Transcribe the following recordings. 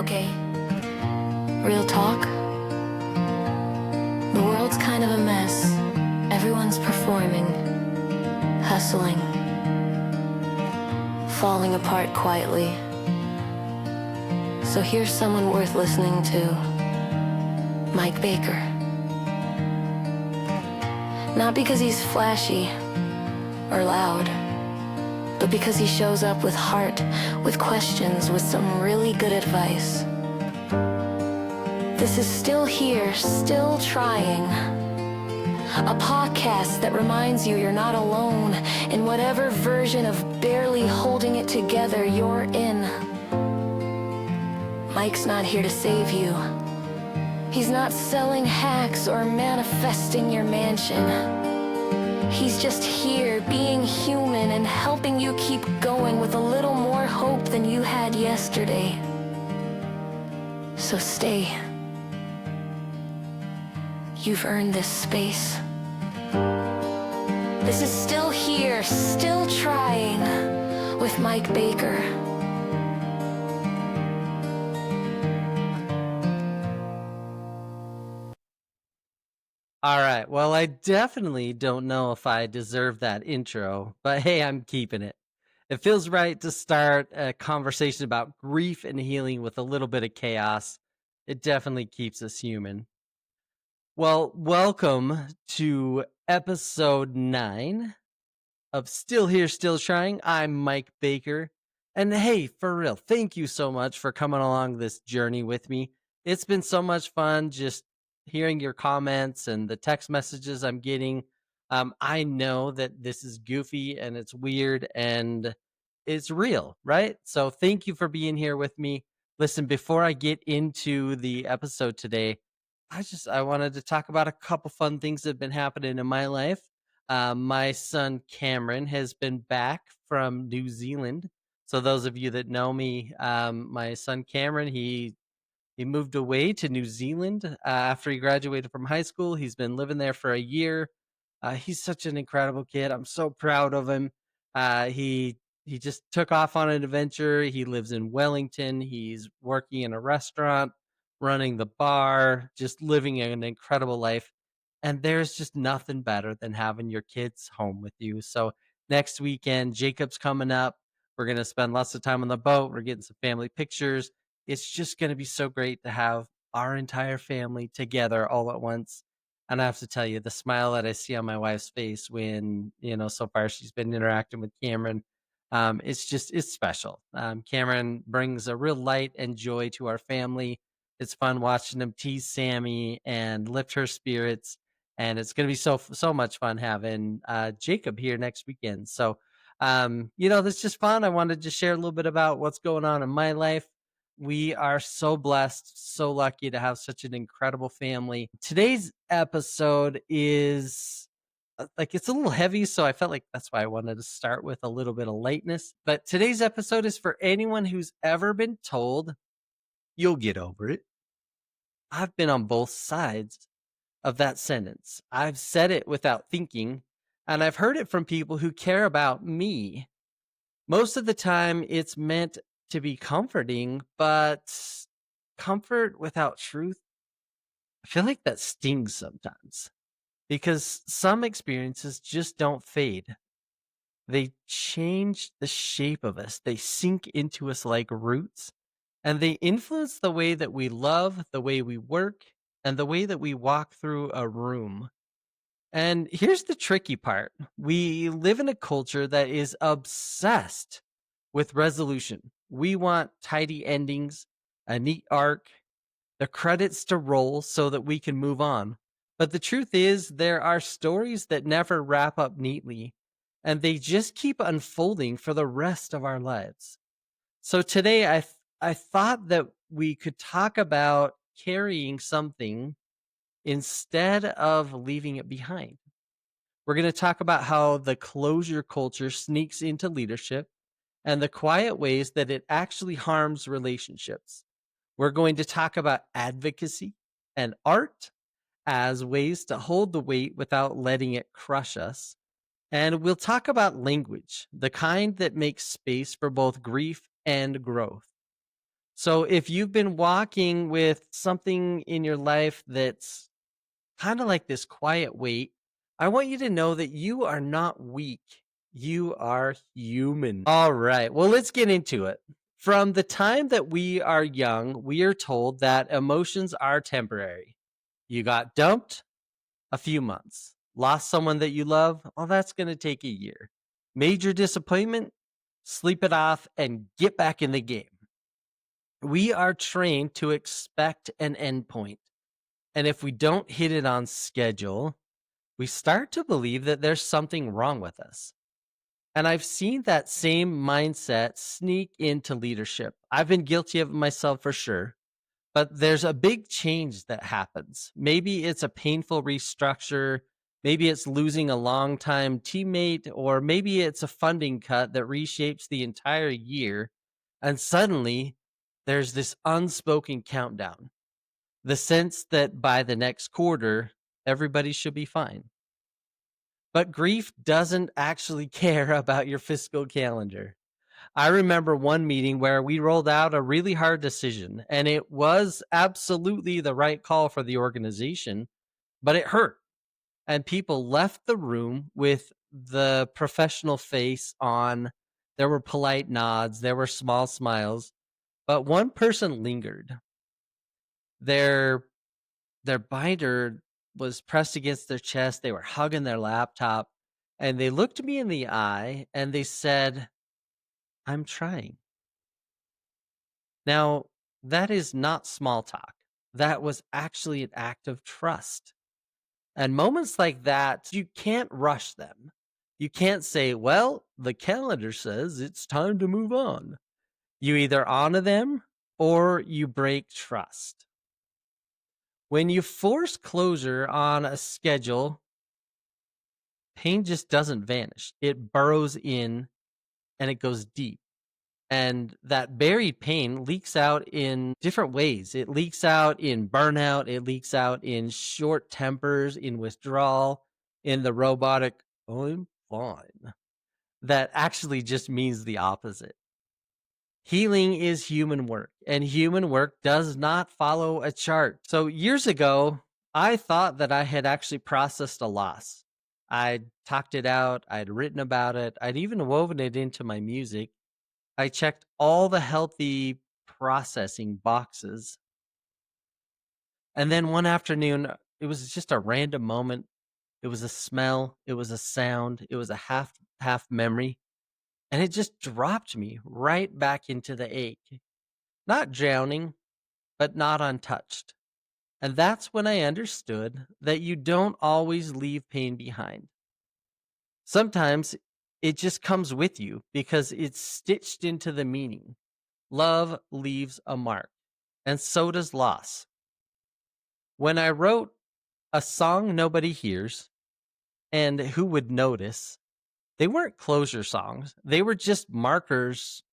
Okay, real talk. The world's kind of a mess. Everyone's performing, hustling, falling apart quietly. So here's someone worth listening to. Mike Baker. Not because he's flashy or loud, but because he shows up with heart, with questions, with some really good advice. This is Still Here, Still Trying. A podcast that reminds you you're not alone in whatever version of barely holding it together you're in. Mike's not here to save you. He's not selling hacks or manifesting your mansion. He's just here, being human and helping you keep going with a little more hope than you had yesterday. So stay. You've earned this space. This is Still Here, Still Trying with Mike Baker. All right. Well, I definitely don't know if I deserve that intro, but hey, I'm keeping it. It feels right to start a conversation about grief and healing with a little bit of chaos. It definitely keeps us human. Well, welcome to episode 9 of Still Here, Still Trying. I'm Mike Baker. And hey, for real, thank you so much for coming along this journey with me. It's been so much fun just hearing your comments and the text messages I'm getting. I know that this is goofy and it's weird and it's real, right? So thank you for being here with me. Listen, before I get into the episode today, I wanted to talk about a couple fun things that have been happening in my life. My son Cameron has been back from New Zealand. So those of you that know me, my son Cameron, he moved away to New Zealand after he graduated from high school. He's been living there for a year. He's such an incredible kid. I'm so proud of him. He just took off on an adventure. He lives in Wellington. He's working in a restaurant, running the bar, just living an incredible life. And there's just nothing better than having your kids home with you. So next weekend, Jacob's coming up. We're going to spend lots of time on the boat. We're getting some family pictures. It's just going to be so great to have our entire family together all at once. And I have to tell you, the smile that I see on my wife's face when, so far she's been interacting with Cameron, it's special. Cameron brings a real light and joy to our family. It's fun watching him tease Sammy and lift her spirits. And it's going to be so much fun having Jacob here next weekend. So, that's just fun. I wanted to share a little bit about what's going on in my life. We are so blessed, so lucky to have such an incredible family. Today's episode is it's a little heavy, so I felt like that's why I wanted to start with a little bit of lightness. But today's episode is for anyone who's ever been told, you'll get over it. I've been on both sides of that sentence. I've said it without thinking, and I've heard it from people who care about me. Most of the time, it's meant to be comforting, but comfort without truth, I feel like that stings sometimes because some experiences just don't fade. They change the shape of us, they sink into us like roots, and they influence the way that we love, the way we work, and the way that we walk through a room. And here's the tricky part. We live in a culture that is obsessed with resolution. We want tidy endings, a neat arc, the credits to roll so that we can move on. But the truth is, there are stories that never wrap up neatly, and they just keep unfolding for the rest of our lives. So today, I thought that we could talk about carrying something instead of leaving it behind. We're going to talk about how the closure culture sneaks into leadership and the quiet ways that it actually harms relationships. We're going to talk about advocacy and art as ways to hold the weight without letting it crush us. And we'll talk about language, the kind that makes space for both grief and growth. So if you've been walking with something in your life that's kind of like this quiet weight, I want you to know that you are not weak. You are human. All right. Well, let's get into it. From the time that we are young, we are told that emotions are temporary. You got dumped, a few months. Lost someone that you love, well, that's going to take a year. Major disappointment, sleep it off and get back in the game. We are trained to expect an endpoint. And if we don't hit it on schedule, we start to believe that there's something wrong with us. And I've seen that same mindset sneak into leadership. I've been guilty of it myself for sure. But there's a big change that happens. Maybe it's a painful restructure. Maybe it's losing a longtime teammate, or maybe it's a funding cut that reshapes the entire year. And suddenly there's this unspoken countdown, the sense that by the next quarter, everybody should be fine. But grief doesn't actually care about your fiscal calendar. I remember one meeting where we rolled out a really hard decision, and it was absolutely the right call for the organization, but it hurt. And people left the room with the professional face on. There were polite nods, there were small smiles, but one person lingered. Their their binder was pressed against their chest. They were hugging their laptop, and they looked me in the eye and they said, "I'm trying." Now, that is not small talk. That was actually an act of trust. And moments like that, you can't rush them. You can't say, well, the calendar says it's time to move on. You either honor them or you break trust. When you force closure on a schedule, pain just doesn't vanish. It burrows in and it goes deep. And that buried pain leaks out in different ways. It leaks out in burnout, it leaks out in short tempers, in withdrawal, in the robotic, I'm fine. That actually just means the opposite. Healing is human work, and human work does not follow a chart. So years ago, I thought that I had actually processed a loss. I'd talked it out, I'd written about it, I'd even woven it into my music. I checked all the healthy processing boxes. And then one afternoon, it was just a random moment. It was a smell, it was a sound, it was a half memory, and it just dropped me right back into the ache. Not drowning, but not untouched. And that's when I understood that you don't always leave pain behind. Sometimes it just comes with you because it's stitched into the meaning. Love leaves a mark, and so does loss. When I wrote a song nobody hears and who would notice, they weren't closure songs. They were just markers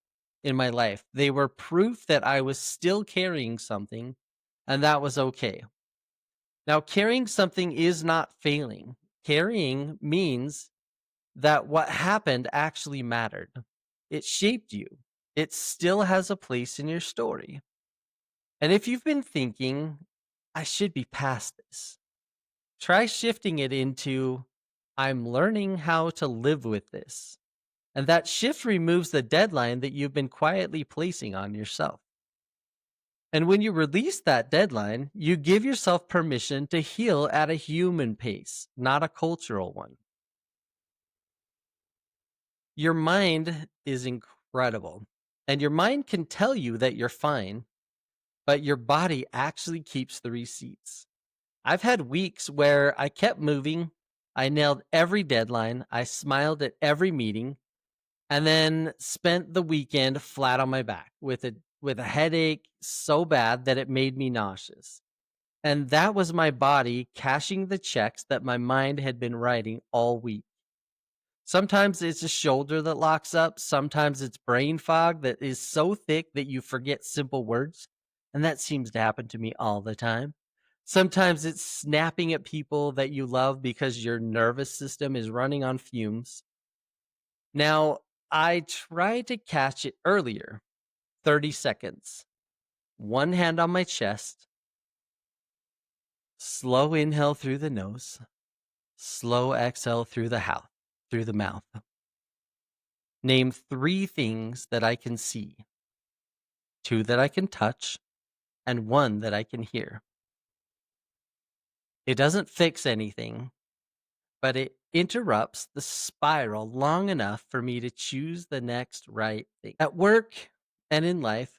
in my life. They were proof that I was still carrying something, and that was okay. Now, carrying something is not failing. Carrying means that what happened actually mattered. It shaped you. It still has a place in your story. And if you've been thinking, I should be past this, try shifting it into, I'm learning how to live with this. And that shift removes the deadline that you've been quietly placing on yourself. And when you release that deadline, you give yourself permission to heal at a human pace, not a cultural one. Your mind is incredible, and your mind can tell you that you're fine, but your body actually keeps the receipts. I've had weeks where I kept moving, I nailed every deadline, I smiled at every meeting, and then spent the weekend flat on my back with a headache so bad that it made me nauseous. And that was my body cashing the checks that my mind had been writing all week. Sometimes it's a shoulder that locks up. Sometimes it's brain fog that is so thick that you forget simple words. And that seems to happen to me all the time. Sometimes it's snapping at people that you love because your nervous system is running on fumes. Now, I try to catch it earlier, 30 seconds. one hand on my chest, slow inhale through the nose, slow exhale through the mouth. Name 3 things that I can see, 2 that I can touch, and 1 that I can hear. It doesn't fix anything, but it interrupts the spiral long enough for me to choose the next right thing. At work and in life,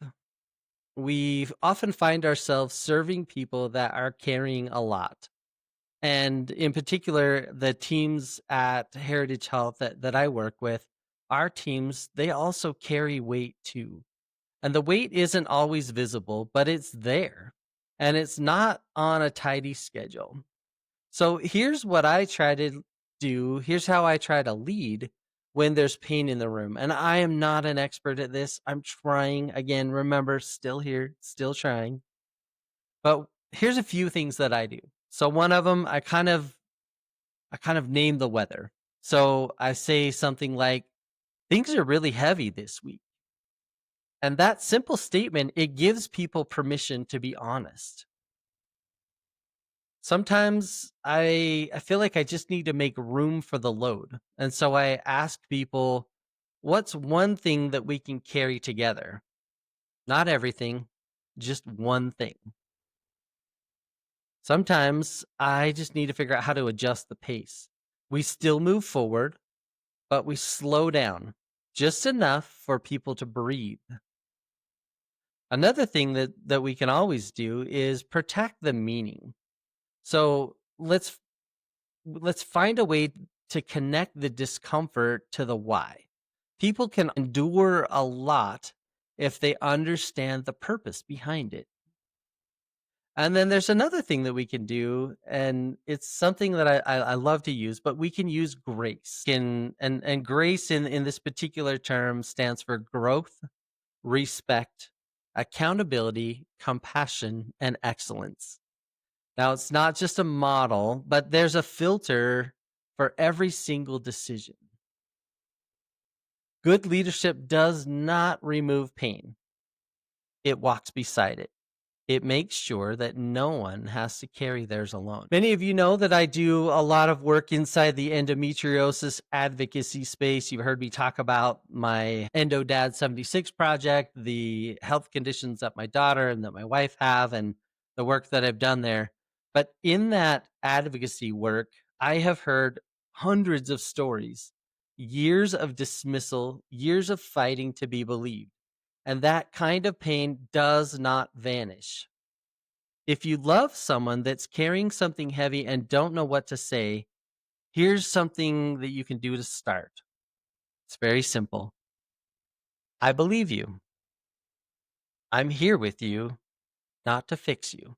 we often find ourselves serving people that are carrying a lot. And in particular, the teams at Heritage Health that I work with, our teams, they also carry weight too. And the weight isn't always visible, but it's there. And it's not on a tidy schedule. So here's what I try to do. Here's how I try to lead when there's pain in the room. And I am not an expert at this. I'm trying. Again, remember, still here, still trying. But here's a few things that I do. So one of them, I kind of name the weather. So I say something like, things are really heavy this week. And that simple statement, it gives people permission to be honest. Sometimes I feel like I just need to make room for the load. And so I ask people, what's one thing that we can carry together? Not everything, just one thing. Sometimes I just need to figure out how to adjust the pace. We still move forward, but we slow down just enough for people to breathe. Another thing that we can always do is protect the meaning. So let's find a way to connect the discomfort to the why. People can endure a lot if they understand the purpose behind it. And then there's another thing that we can do, and it's something that I love to use, but we can use grace. And grace in this particular term stands for growth, respect, accountability, compassion, and excellence. Now, it's not just a model, but there's a filter for every single decision. Good leadership does not remove pain, it walks beside it. It makes sure that no one has to carry theirs alone. Many of you know that I do a lot of work inside the endometriosis advocacy space. You've heard me talk about my Endo Dad 76 project, the health conditions that my daughter and that my wife have, and the work that I've done there. But in that advocacy work, I have heard hundreds of stories, years of dismissal, years of fighting to be believed. And that kind of pain does not vanish. If you love someone that's carrying something heavy and don't know what to say, here's something that you can do to start. It's very simple. I believe you. I'm here with you, not to fix you.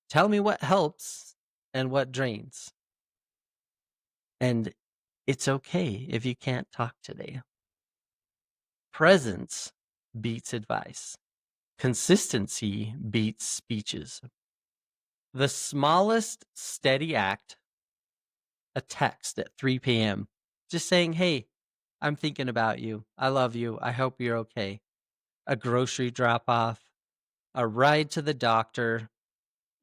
Tell me what helps and what drains. And it's okay if you can't talk today. Presence beats advice. Consistency beats speeches. The smallest steady act, a text at 3 p.m., just saying, hey, I'm thinking about you. I love you. I hope you're okay. A grocery drop off, a ride to the doctor.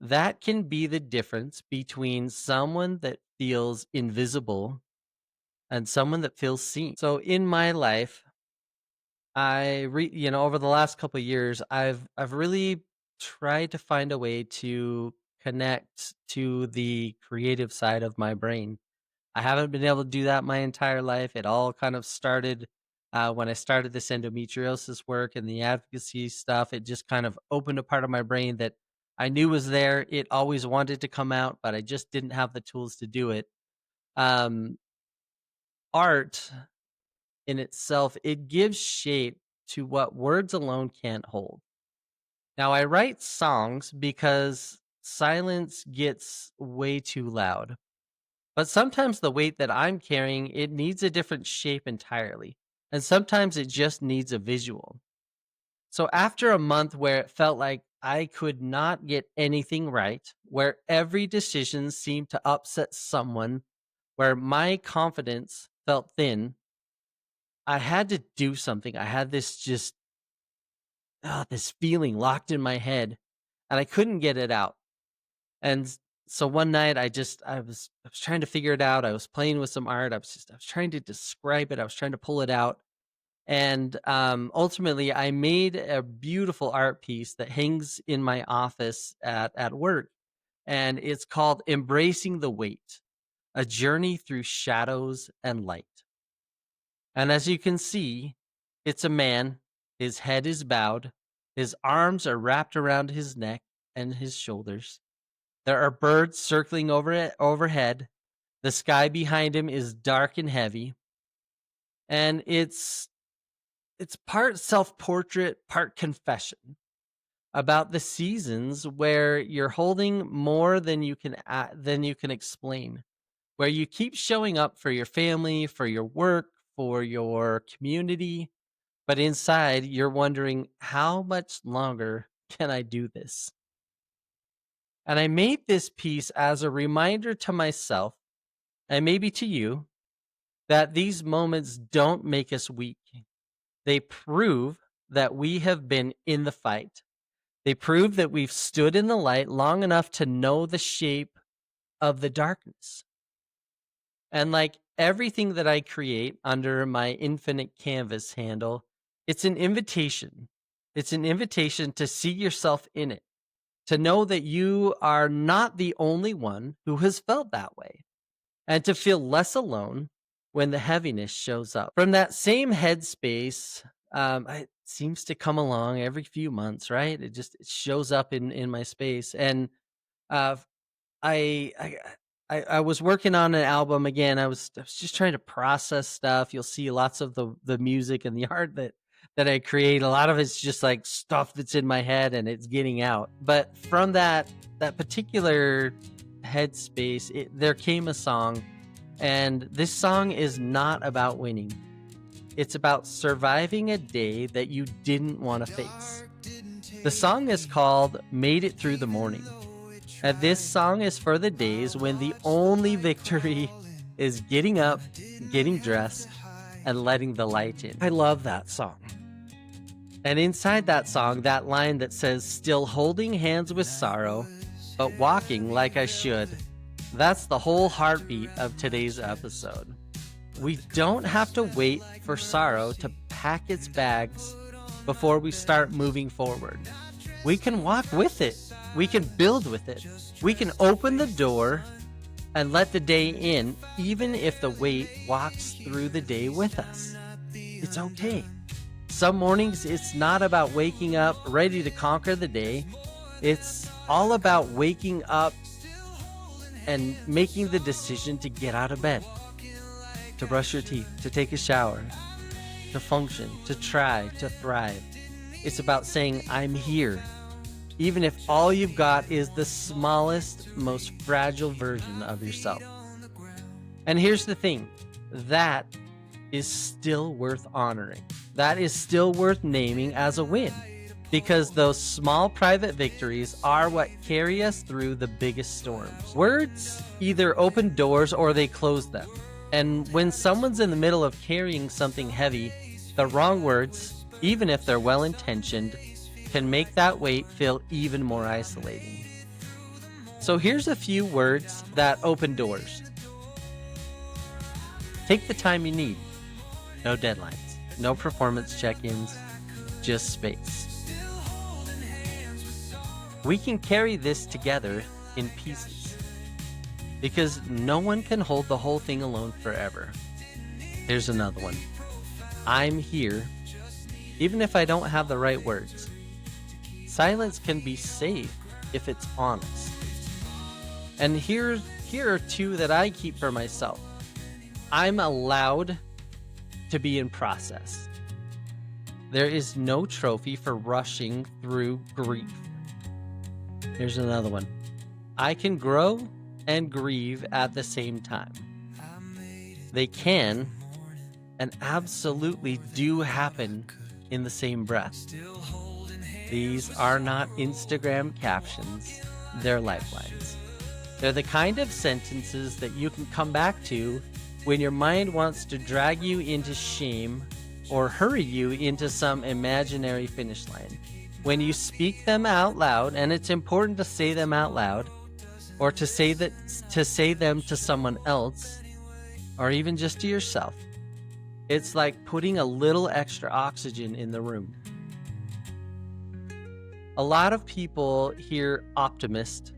That can be the difference between someone that feels invisible and someone that feels seen. So in my life, over the last couple of years, I've really tried to find a way to connect to the creative side of my brain. I haven't been able to do that my entire life. It all kind of started when I started this endometriosis work and the advocacy stuff. It just kind of opened a part of my brain that I knew was there. It always wanted to come out, but I just didn't have the tools to do it. Um, Art in itself, it gives shape to what words alone can't hold. Now, I write songs because silence gets way too loud. But sometimes the weight that I'm carrying, it needs a different shape entirely. And sometimes it just needs a visual. So after a month where it felt like I could not get anything right, where every decision seemed to upset someone, where my confidence felt thin, I had to do something. I had this just this feeling locked in my head, and I couldn't get it out. And so one night I was trying to figure it out. I was playing with some art. I was trying to describe it. I was trying to pull it out. And ultimately I made a beautiful art piece that hangs in my office at work. And it's called Embracing the Weight: A Journey Through Shadows and Light. And as you can see, it's a man. His head is bowed. His arms are wrapped around his neck and his shoulders. There are birds circling overhead. The sky behind him is dark and heavy. And it's part self-portrait, part confession about the seasons where you're holding more than you can explain, where you keep showing up for your family, for your work, for your community, but inside you're wondering, how much longer can I do this? And I made this piece as a reminder to myself, and maybe to you, that these moments don't make us weak. They prove that we have been in the fight. They prove that we've stood in the light long enough to know the shape of the darkness. And like everything that I create under my infinite canvas handle, it's an invitation. It's an invitation to see yourself in it, to know that you are not the only one who has felt that way, and to feel less alone when the heaviness shows up. From that same headspace, it seems to come along every few months, right? It shows up in my space, and uh, I, I I was working on an album again. I was just trying to process stuff. You'll see lots of the music and the art that I create. A lot of it's just like stuff that's in my head and it's getting out. But from that particular headspace, there came a song, and this song is not about winning. It's about surviving a day that you didn't want to face. The song is called Made It Through the Morning. And this song is for the days when the only victory is getting up, getting dressed, and letting the light in. I love that song. And inside that song, that line that says, still holding hands with sorrow, but walking like I should, that's the whole heartbeat of today's episode. We don't have to wait for sorrow to pack its bags before we start moving forward. We can walk with it. We can build with it. We can open the door and let the day in, even if the weight walks through the day with us. It's okay. Some mornings, it's not about waking up ready to conquer the day. It's all about waking up and making the decision to get out of bed, to brush your teeth, to take a shower, to function, to try, to thrive. It's about saying, I'm here, even if all you've got is the smallest, most fragile version of yourself. And here's the thing, that is still worth honoring. That is still worth naming as a win, because those small private victories are what carry us through the biggest storms. Words either open doors or they close them. And when someone's in the middle of carrying something heavy, the wrong words, even if they're well-intentioned, can make that weight feel even more isolating. So here's a few words that open doors. Take the time you need. No deadlines, no performance check-ins, just space. We can carry this together in pieces, because no one can hold the whole thing alone forever. Here's another one. I'm here, even if I don't have the right words. Silence can be safe if it's honest. And here are two that I keep for myself. I'm allowed to be in process. There is no trophy for rushing through grief. Here's another one. I can grow and grieve at the same time. They can and absolutely do happen in the same breath. These are not Instagram captions, they're lifelines. They're the kind of sentences that you can come back to when your mind wants to drag you into shame or hurry you into some imaginary finish line. When you speak them out loud, and it's important to say them out loud, or to say them to someone else, or even just to yourself, it's like putting a little extra oxygen in the room. A lot of people hear optimist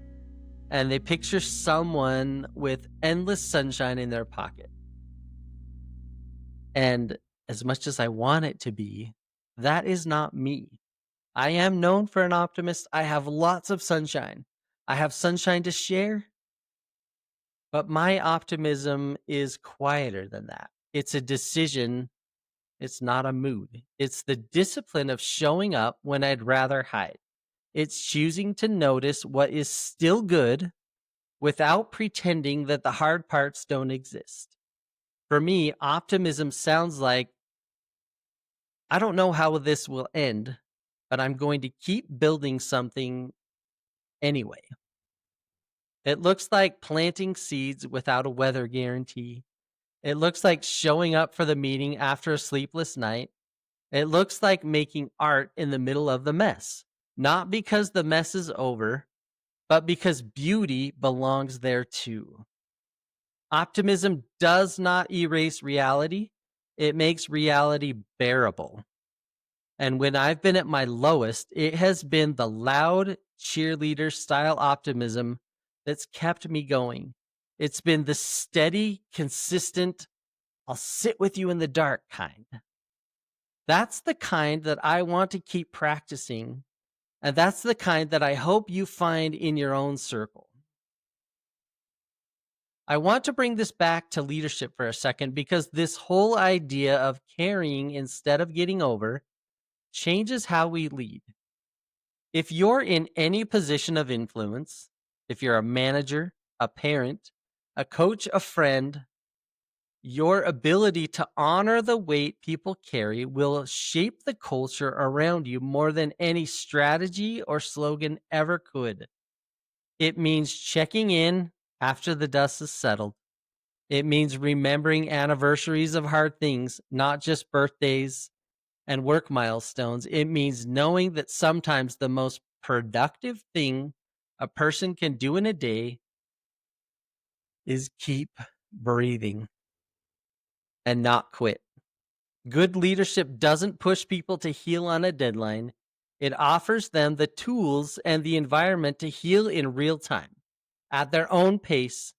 and they picture someone with endless sunshine in their pocket. And as much as I want it to be, that is not me. I am known for an optimist. I have lots of sunshine. I have sunshine to share. But my optimism is quieter than that. It's a decision. It's not a mood. It's the discipline of showing up when I'd rather hide. It's choosing to notice what is still good without pretending that the hard parts don't exist. For me, optimism sounds like, I don't know how this will end, but I'm going to keep building something anyway. It looks like planting seeds without a weather guarantee. It looks like showing up for the meeting after a sleepless night. It looks like making art in the middle of the mess, not because the mess is over, but because beauty belongs there too. Optimism does not erase reality. It makes reality bearable. And when I've been at my lowest, it has been the loud cheerleader style optimism that's kept me going. It's been the steady, consistent, I'll sit with you in the dark kind. That's the kind that I want to keep practicing. And that's the kind that I hope you find in your own circle. I want to bring this back to leadership for a second because this whole idea of carrying instead of getting over changes how we lead. If you're in any position of influence, if you're a manager, a parent, a coach, a friend, your ability to honor the weight people carry will shape the culture around you more than any strategy or slogan ever could. It means checking in after the dust is settled. It means remembering anniversaries of hard things, not just birthdays and work milestones. It means knowing that sometimes the most productive thing a person can do in a day is keep breathing and not quit. Good leadership doesn't push people to heal on a deadline. It offers them the tools and the environment to heal in real time at their own pace.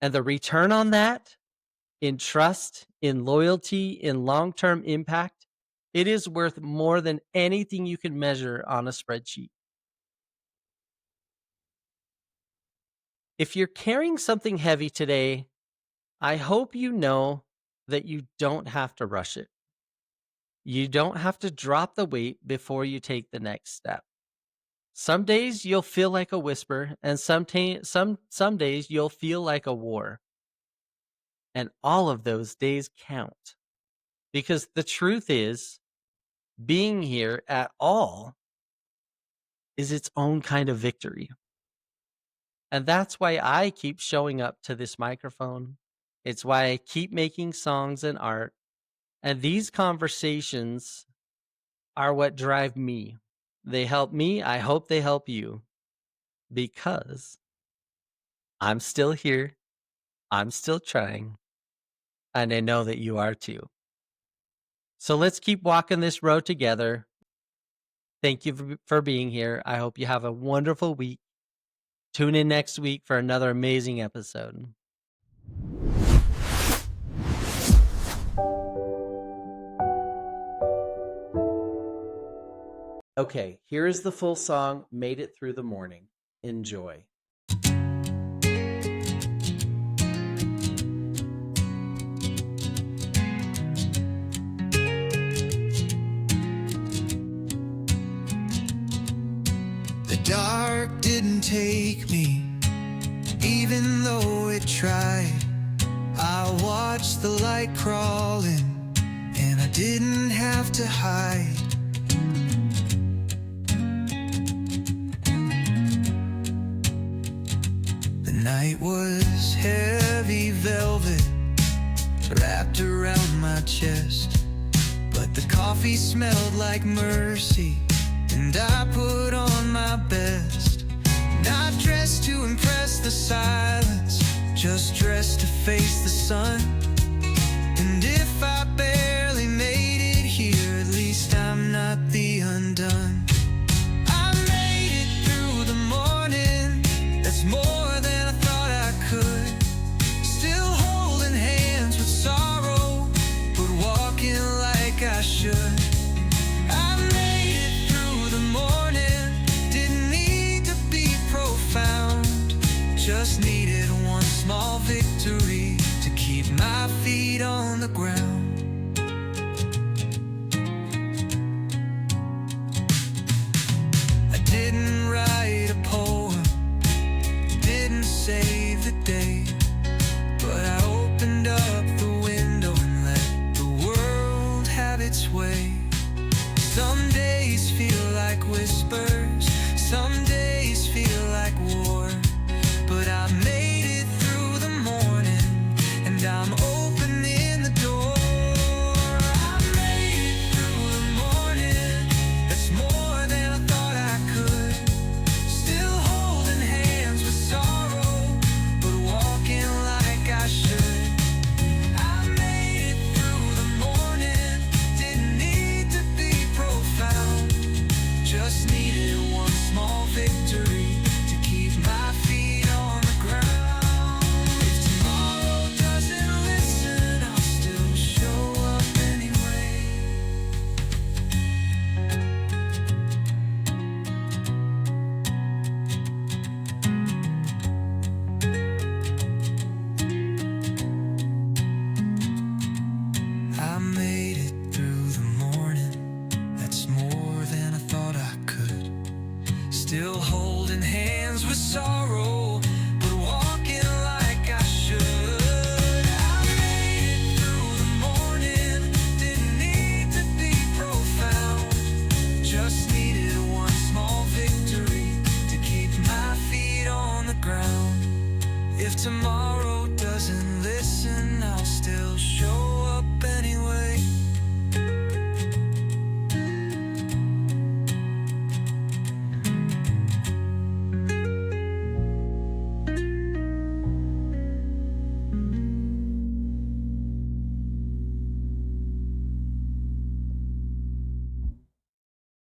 And the return on that, in trust, in loyalty, in long-term impact, it is worth more than anything you can measure on a spreadsheet. If you're carrying something heavy today, I hope you know that you don't have to rush it. You don't have to drop the weight before you take the next step. Some days you'll feel like a whisper, and some days you'll feel like a war. And all of those days count. Because the truth is, being here at all is its own kind of victory. And that's why I keep showing up to this microphone. It's why I keep making songs and art. And these conversations are what drive me. They help me. I hope they help you. Because I'm still here. I'm still trying. And I know that you are too. So let's keep walking this road together. Thank you for being here. I hope you have a wonderful week. Tune in next week for another amazing episode. Okay, here is the full song, Made It Through the Morning. Enjoy. The dark didn't take me, even though it tried. I watched the light crawl in, and I didn't have to hide. The night was heavy velvet, wrapped around my chest, but the coffee smelled like mercy and I put on my best. Not dressed to impress the silence, just dressed to face the sun. And if I barely made it here, at least I'm not the undone. I made it through the morning, that's more than I thought I could. Still holding hands with sorrow, but walking like I should. I made it through the morning, didn't need to be profound, just needed one small victory to keep my feet on the ground. I didn't write a poem, didn't save the day, but I opened up the window and let the world have its way. Some days feel like whispers, some days feel like war, but I made it through the morning, and I'm opening the door. I made it through the morning, that's more than I thought I could. Still holding hands with sorrow, but walking like I should. I made it through the morning, didn't need to be profound, just needed one small victory to keep my feet on the ground. If tomorrow doesn't listen, I'll still show up anyway. I made it through the morning, that's more than I thought I could. Still holding hands with sorrow, but walking like I should. I made it through the morning, didn't need to be profound, just needed one small victory to keep my feet on the ground. If tomorrow